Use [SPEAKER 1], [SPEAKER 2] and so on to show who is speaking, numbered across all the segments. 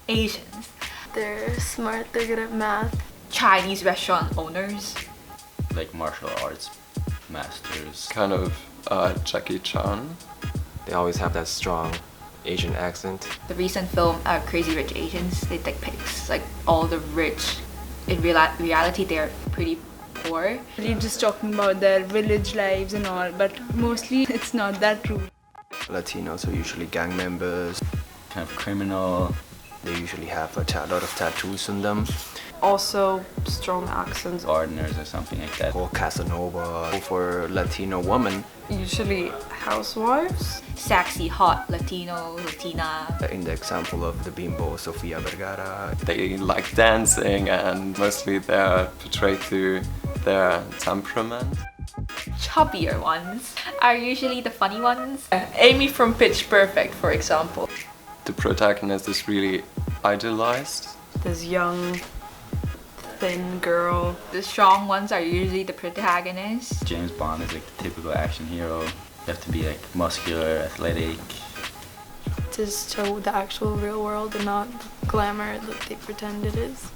[SPEAKER 1] Asians.
[SPEAKER 2] They're smart, they're good at math.
[SPEAKER 1] Chinese restaurant owners.
[SPEAKER 3] Like martial arts masters.
[SPEAKER 4] Kind of Jackie Chan.
[SPEAKER 5] They always have that strong Asian accent.
[SPEAKER 1] The recent film Crazy Rich Asians, they depicts like all the rich. In reality, they're pretty poor.
[SPEAKER 6] They're just talking about their village lives and all, but mostly it's not that true.
[SPEAKER 7] Latinos are usually gang members.
[SPEAKER 3] Kind of criminal.
[SPEAKER 7] They usually have a lot of tattoos on them.
[SPEAKER 2] Also strong accents.
[SPEAKER 3] Gardeners or something like that.
[SPEAKER 7] Or Casanova. For Latino women.
[SPEAKER 2] Usually housewives.
[SPEAKER 1] Sexy, hot, Latino, Latina.
[SPEAKER 7] In the example of the bimbo Sofia Vergara.
[SPEAKER 4] They like dancing and mostly they're portrayed through their temperament.
[SPEAKER 1] Chubbier ones are usually the funny ones.
[SPEAKER 8] Amy from Pitch Perfect, for example.
[SPEAKER 4] The protagonist is really idealized.
[SPEAKER 2] This young, thin girl.
[SPEAKER 1] The strong ones are usually the protagonists.
[SPEAKER 3] James Bond is like the typical action hero. You have to be like muscular, athletic.
[SPEAKER 2] To show the actual real world and not glamour that they pretend it is.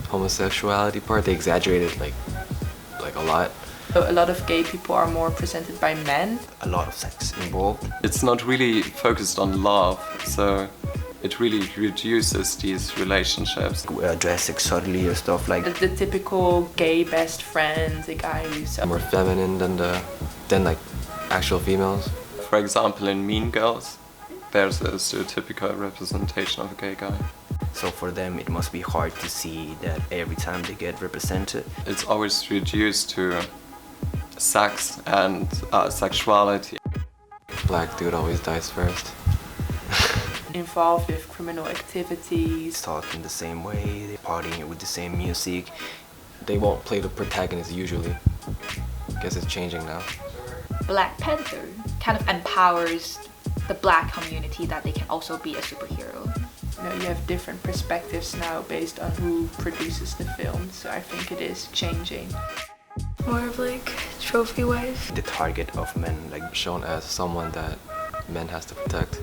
[SPEAKER 5] Homosexuality part, they exaggerated like a lot.
[SPEAKER 8] A lot of gay people are more presented by men.
[SPEAKER 7] A lot of sex involved.
[SPEAKER 4] It's not really focused on love, so it really reduces these relationships.
[SPEAKER 7] Dress subtly or stuff like
[SPEAKER 8] The typical gay best friend, the guy who's
[SPEAKER 5] More feminine than like actual females.
[SPEAKER 4] For example, in Mean Girls, there's a stereotypical representation of a gay guy.
[SPEAKER 7] So for them it must be hard to see that every time they get represented.
[SPEAKER 4] It's always reduced to sex and sexuality.
[SPEAKER 5] Black dude always dies first.
[SPEAKER 8] involved with criminal activities.
[SPEAKER 7] Talking the same way, they partying with the same music.
[SPEAKER 5] They won't play the protagonist usually. Guess it's changing now.
[SPEAKER 1] Black Panther kind of empowers the black community that they can also be a superhero.
[SPEAKER 8] You know, you have different perspectives now based on who produces the film, so I think it is changing.
[SPEAKER 2] More of like trophy wife.
[SPEAKER 7] The target of men, like
[SPEAKER 5] Shown as someone that men has to protect.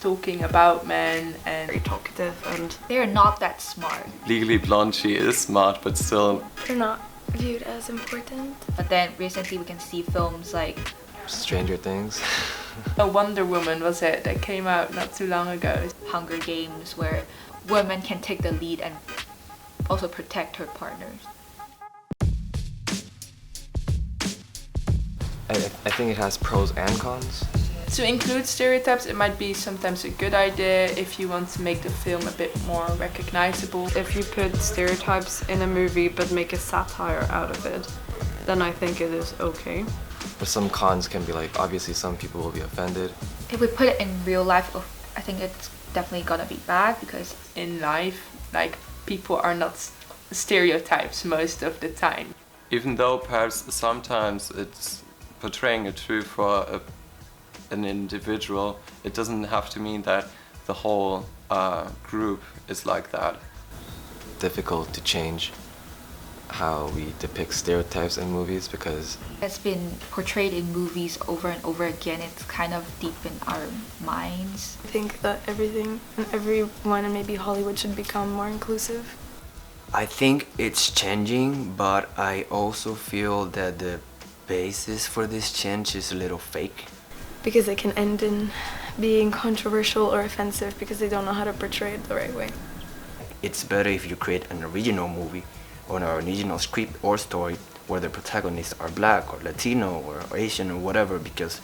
[SPEAKER 8] Talking about men and
[SPEAKER 2] Very talkative and
[SPEAKER 1] They're not that smart.
[SPEAKER 4] Legally Blonde, she is smart, but still.
[SPEAKER 2] they're not viewed as important.
[SPEAKER 1] But then recently we can see films like
[SPEAKER 5] Stranger Things.
[SPEAKER 8] a Wonder Woman was it that came out not too long ago.
[SPEAKER 1] Hunger Games, where women can take the lead and also protect her partners.
[SPEAKER 5] I think it has pros and cons.
[SPEAKER 8] To include stereotypes, it might be sometimes a good idea if you want to make the film a bit more recognizable.
[SPEAKER 2] If you put stereotypes in a movie but make a satire out of it, then I think it is okay.
[SPEAKER 5] But some cons can be like, obviously some people will be offended.
[SPEAKER 1] If we put it in real life, I think it's definitely gonna be bad because
[SPEAKER 8] In life, like, people are not stereotypes most of the time.
[SPEAKER 4] Even though perhaps sometimes it's portraying a truth for an individual, it doesn't have to mean that the whole group is like that.
[SPEAKER 5] Difficult to change how we depict stereotypes in movies because
[SPEAKER 1] it's been portrayed in movies over and over again. It's kind of deep in our minds.
[SPEAKER 2] I think that everything and everyone and maybe Hollywood should become more inclusive.
[SPEAKER 7] I think it's changing, but I also feel that the basis for this change is a little fake.
[SPEAKER 2] Because it can end in being controversial or offensive because they don't know how to portray it the right way.
[SPEAKER 7] It's better if you create an original movie or an original script or story where the protagonists are black or Latino or Asian or whatever, because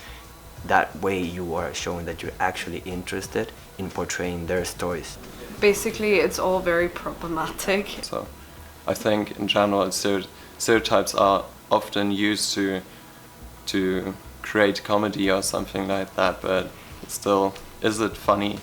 [SPEAKER 7] that way you are showing that you're actually interested in portraying their stories.
[SPEAKER 2] Basically, it's all very problematic.
[SPEAKER 4] So I think in general stereotypes are often used to create comedy or something like that, but still, is it funny?